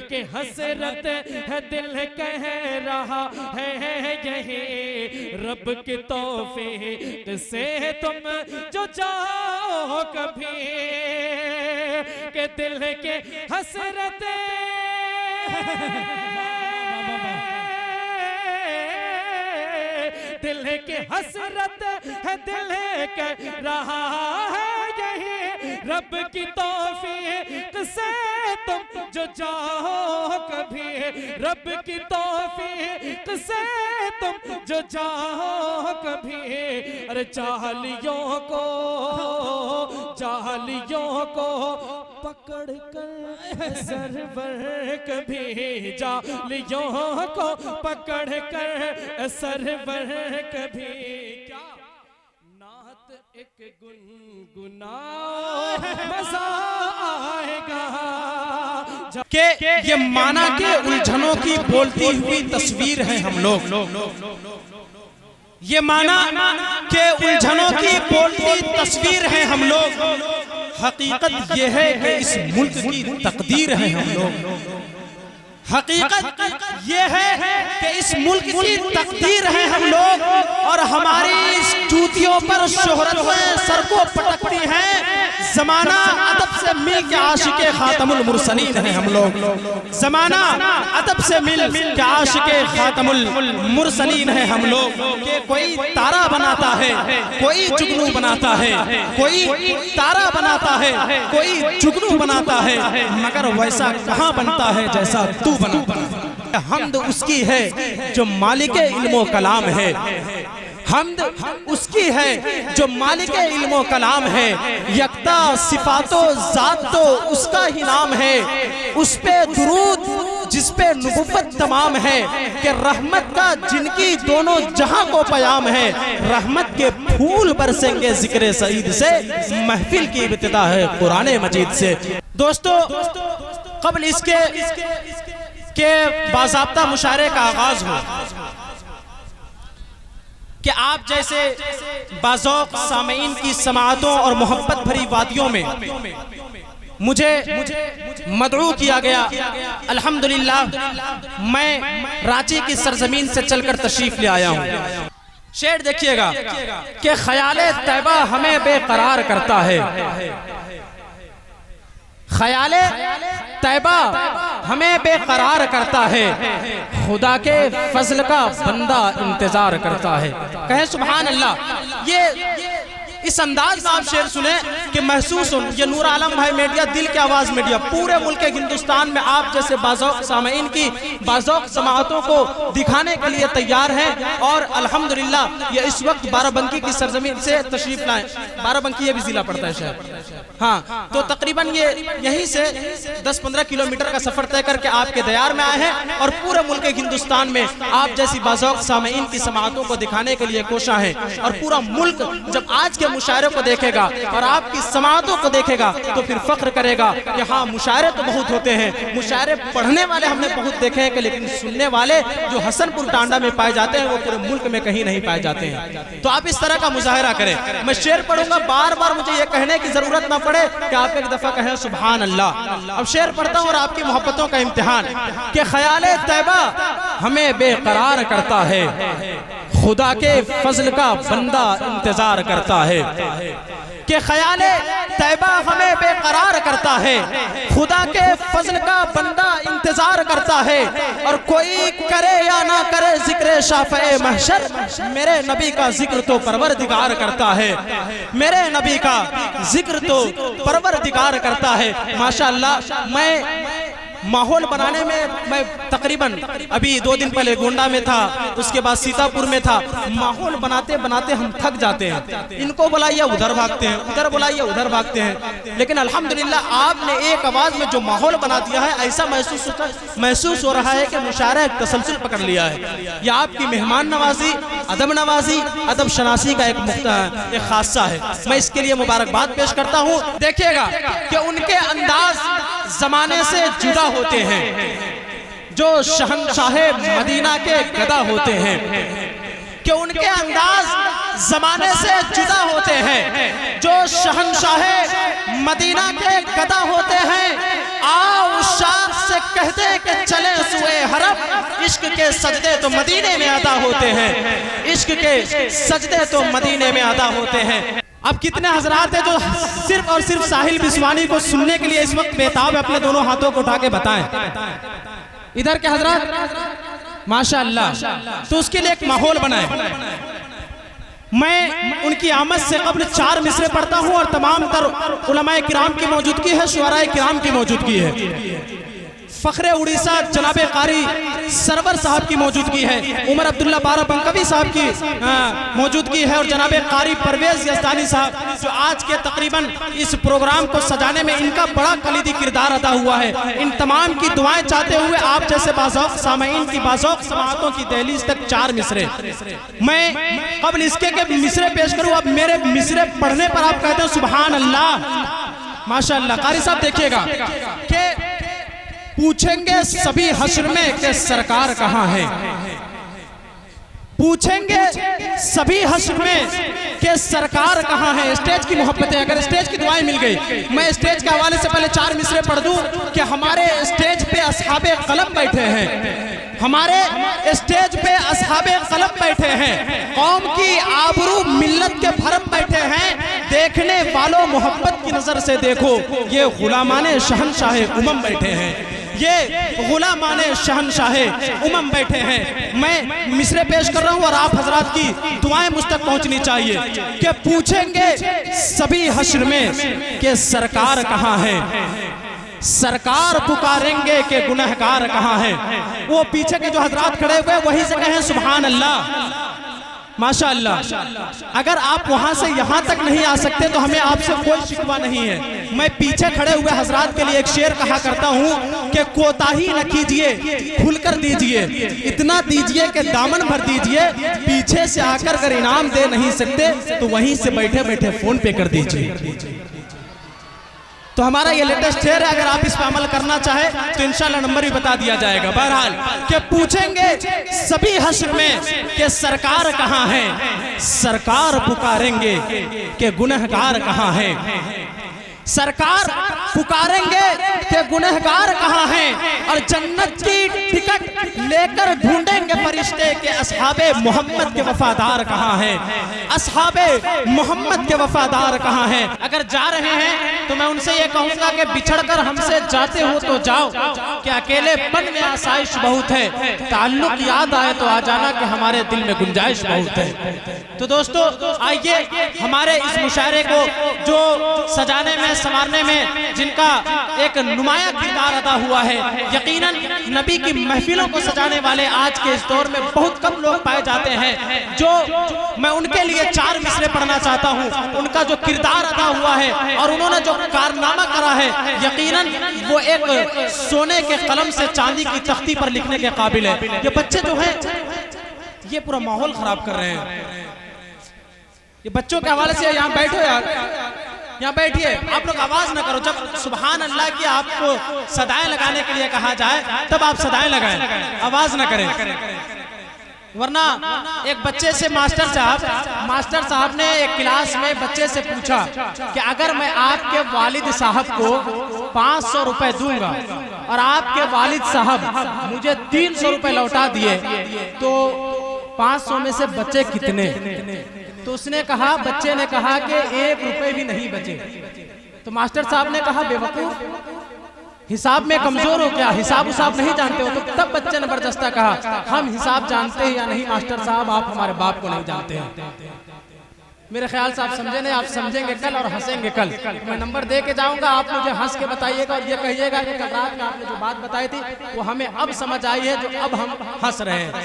के हसरत है दिल कह रहा है यही रब के तौफीक से तुम जो चाहो कभी के दिल के हसरत दिल के हसरत है दिल कह रहा है यही रब की तौफीक से तुम जो चाहो कभी रब की तौफीक से तुम जो चाहो कभी अरे चाहलियों को पकड़ कर सरवर कभी चाहलियों को पकड़ कर सरवर कभी क्या नात एक गुनगुनाओ मजा आएगा के ये माना के उलझनों की बोलती हुई तस्वीर है हम लोग। ये माना के उलझनों की बोलती तस्वीर है हम लोग। हकीकत ये है कि इस मुल्क की तकदीर है हम लोग। हकीकत ये है कि इस मुल्क की तकदीर है हम लोग और हमारी इस चूतियों पर शोहरतें सर को पटकती हैं। ज़माना अदब से मिल के आशिके खातमुल मुरसलीन है हम लोग। ज़माना अदब से मिल के आशिके खातमुल मुरसलीन है हम लोग। कि कोई तारा बनाता है, कोई जुगनू बनाता है, कोई तारा बनाता है, कोई जुगनू बनाता है, मगर वैसा कहाँ बनता है जैसा तू बना। हम्द उसकी है जो मालिके इल्मो कलाम है। हम्द उसकी है जो मालिके इल्मो कलाम है। यकता सिफातो ज़ात तो उसका ही नाम है। उस पे दुरूद जिस पे नुबुव्वत तमाम है कि रहमत का जिनकी दोनों जहां को पयाम है। रहमत के फूल बरसेंगे जिक्र सईद से। महफिल की इब्तिदा है कुरान मजीद से। दोस्तों कबल इसके के बाज़ाब्ता मुशायरे का आगाज हो कि आप जैसे बाज़ौक़ सामीन की समाअतों और मोहब्बत भरी वादियों में मुझे मदऊ किया गया। अल्हम्दुलिल्लाह मैं रांची की सरजमीन से चलकर तशरीफ ले आया हूँ। शेर देखिएगा कि ख्याले तैबा हमें बेकरार करता है। ख्याले तैबा हमें बेकरार करता है। खुदा के फजल का बंदा इंतजार करता है। कहें सुभान अल्लाह। ये इस अंदाज में आप शेर सुने कि महसूस हो। ये नूर आलम भाई मीडिया, दिल की आवाज़ मीडिया पूरे मुल्क हिंदुस्तान में आप जैसे बाज़ौक़ सामीन की बाज़ौक़ समाअतों को दिखाने के लिए तैयार हैं। और अल्हम्दुलिल्लाह ये इस वक्त बाराबंकी की सरजमीन से तशरीफ लाएं। बाराबंकी ये भी जिला पड़ता है शहर। हाँ, तो तकरीबन ये यहीं से 10-15 किलोमीटर का सफर तय करके आपके दयार में आए हैं और पूरे मुल्क हिंदुस्तान में आप जैसी बाज़ौक़ सामीन की समाअतों को दिखाने के लिए कोशा हैं। और पूरा मुल्क जब आज के मुशायरे को देखेगा और आपकी समाअतों को देखेगा तो फिर फख्र करेगा कि हाँ मुशायरे तो बहुत होते हैं। मुशायरे पढ़ने वाले हमने बहुत देखे हैं कि लेकिन सुनने वाले जो हसनपुर टांडा में पाए जाते हैं वो पूरे मुल्क में कहीं नहीं पाए जाते हैं। तो आप इस तरह का मुजाहिरा करें। मैं शेर पढ़ूंगा, बार बार मुझे ये कहने की जरूरत ना पड़े कि आप एक दफा कहें सुभान अल्लाह। अब शेर पढ़ता हूँ और आपकी मोहब्बतों का इम्तिहान कि ख्याले तैबा हमें बेकरार करता है। खुदा के फजल का बंदा इंतजार करता है। कि ख्याले तैबा हमें बेकरार करता है। खुदा के फजल का बंदा इंतजार करता है। और कोई करे या ना करे जिक्र शाफ़े महशर, मेरे नबी का जिक्र तो परवरदिगार करता है। मेरे नबी का जिक्र तो परवरदिगार करता है। माशाअल्लाह मैं माहौल बनाने में मैं तकरीबन अभी 2 दिन पहले गोंडा में था, उसके बाद सीतापुर में था। माहौल बनाते बनाते हम थक जाते हैं। इनको बुलाइए उधर भागते हैं, उधर बुलाइए उधर भागते हैं। लेकिन अल्हम्दुलिल्लाह आपने एक आवाज़ में जो माहौल बना दिया है, ऐसा महसूस हो रहा है कि मुशायरा एक तसलसल पकड़ लिया है। यह आपकी मेहमान नवाजी, नवाजी, अदब शनासी का एक खासा है। मैं इसके लिए मुबारकबाद पेश करता हूँ। देखिएगा कि उनके अंदाज जमाने से जुदा होते हैं जो शहंशाह मदीना के गदा होते हैं। कि उनके अंदाज जमाने से जुदा होते हैं जो शहंशाह मदीना के गदा होते हैं। आओ शाख से कहते इश्क के सजदे तो मदीने में अदा होते हैं, इश्क के सजदे तो मदीने में अदा होते हैं। अब कितने हजरात हैं जो सिर्फ और सिर्फ साहिल बिस्वानी को सुनने के लिए इस वक्त बेताब अपने दोनों हाथों को उठा के बताएं। इधर के हजरात माशाअल्लाह, तो उसके लिए एक माहौल बनाए। मैं उनकी आमद से कब्ल 4 मिसरे पढ़ता हूँ और तमाम तर उलमाए किराम की मौजूदगी है, शुअराए किराम की मौजूदगी है, फखरे उड़ीसा जनाबे कारी सरवर साहब की मौजूदगी है, उमर अब्दुल्ला बाराबंकवी साहब की मौजूदगी है और जनाबे कारी परवेज यज़दानी साहब जो आज के तकरीबन इस प्रोग्राम को सजाने में इनका बड़ा कलीदी किरदार अदा हुआ है। इन तमाम की दुआएं चाहते हुए आप जैसे बाज़ौक़ सामईन की बाज़ौक़ समाअतों की दहलीज तक 4 मिसरे मैं कब्ल इसके के मिसरे पेश करूँ। अब मेरे मिसरे पढ़ने पर आप कहते हैं सुभान अल्लाह माशाअल्लाह। कारी साहब देखिएगा कि पूछेंगे सभी हश्र में कि सरकार कहाँ है, पूछेंगे सभी हश्र में कि सरकार कहाँ है। स्टेज की मोहब्बतें, अगर स्टेज की दुआएं मिल गई, मैं स्टेज के हवाले से पहले 4 मिसरे पढ़ दूं कि हमारे स्टेज पे असहाबे कलम बैठे हैं, हमारे स्टेज पे असहाबे कलम बैठे हैं, कौम की आबरू मिल्लत के भरम बैठे हैं, देखने वालों मोहब्बत की नजर से देखो, ये गुलामाने शहनशाहे उमम बैठे हैं, ये गुलामाने शहनशाहे उमम बैठे हैं। मैं मिसरे पेश कर रहा हूं और आप हजरात की दुआएं मुझ तक पहुंचनी चाहिए कि पूछेंगे सभी हश्र में कि सरकार कहाँ है, सरकार पुकारेंगे कि गुनहगार कहाँ है। वो पीछे के जो हजरात खड़े हुए वहीं से कहें सुभान अल्लाह माशाअल्लाह। अगर आप वहां से यहां तक नहीं आ सकते तो हमें आपसे कोई शिकवा नहीं है। मैं पीछे खड़े हुए हजरात के लिए एक शेर कहा करता हूं कि कोताही न कीजिए, खुलकर दीजिए, इतना दीजिए कि दामन भर दीजिए, पीछे से आकर अगर इनाम दे नहीं सकते तो वहीं से बैठे बैठे फोन पे कर दीजिए। तो हमारा ये लेटेस्ट शेर है, अगर आप इस पर अमल करना चाहे तो इंशाल्लाह नंबर भी बता दिया जाएगा। बहरहाल कि पूछेंगे सभी हश्र में कि सरकार कहाँ है, सरकार पुकारेंगे कि गुनहगार कहाँ है, सरकार पुकारेंगे कि गुनहगार कहाँ हैं और जन्नत की टिकट लेकर ढूंढेंगे फरिश्ते के असहाबे मोहम्मद के वफादार कहाँ हैं, असहाबे मोहम्मद के वफादार कहाँ हैं। अगर जा रहे हैं तो मैं उनसे ये कहूंगा कि बिछड़कर हमसे जाते हो तो जाओ, कि अकेलेपन में आसाइश बहुत है, ताल्लुक याद आए तो आ जाना कि हमारे दिल में गुंजाइश बहुत है। तो दोस्तों आइए हमारे इस मुशायरे को जो सजाने में संवारने में जिनका एक नुमाया किरदार अदा हुआ है, यकीनन नबी की महफिलों को सजाने वाले आज के इस दौर में बहुत कम लोग पाए जाते हैं, जो मैं उनके लिए 4 मिसरे पढ़ना चाहता हूं। उनका जो किरदार अदा हुआ है और उन्होंने जो कारनामा करा है, यकीनन वो एक सोने के कलम से चांदी की तख्ती पर लिखने के काबिल है। ये बच्चे जो हैं ये पूरा माहौल खराब कर रहे हैं। ये बच्चों के हवाले से यहाँ बैठो यार, यहाँ बैठिए, आप लोग आवाज ना करो। जब सुभान अल्लाह की आपको सदाएं लगाने के लिए कहा जाए तब आप सदाएं लगाएं, आवाज ना करें। वरना एक बच्चे से मास्टर साहब ने एक क्लास में बच्चे से पूछा कि अगर मैं आपके वालिद साहब को 500 रुपए दूंगा और आपके वालिद साहब मुझे 300 रुपए लौटा दिए तो 500 में से बचे कितने? तो उसने कहा, बच्चे ने कहा कि 1 रुपए भी नहीं बचे। तो मास्टर साहब ने कहा, बेवकूफ, हिसाब में कमजोर हो क्या, हिसाब उसाब नहीं जानते हो? तो तब बच्चे ने बर्जस्ता कहा, हम हिसाब जानते हैं या नहीं मास्टर साहब, आप हमारे बाप को नहीं जानते हैं। मेरे ख्याल से आप समझे नहीं, आप समझेंगे कल और हंसेंगे कल। मैं नंबर दे के जाऊंगा, आप मुझे हंस के बताइएगा और ये कहिएगा कि कल रात में आपने जो बात बताई थी वो हमें अब समझ आई है, जो अब हम हंस रहे हैं।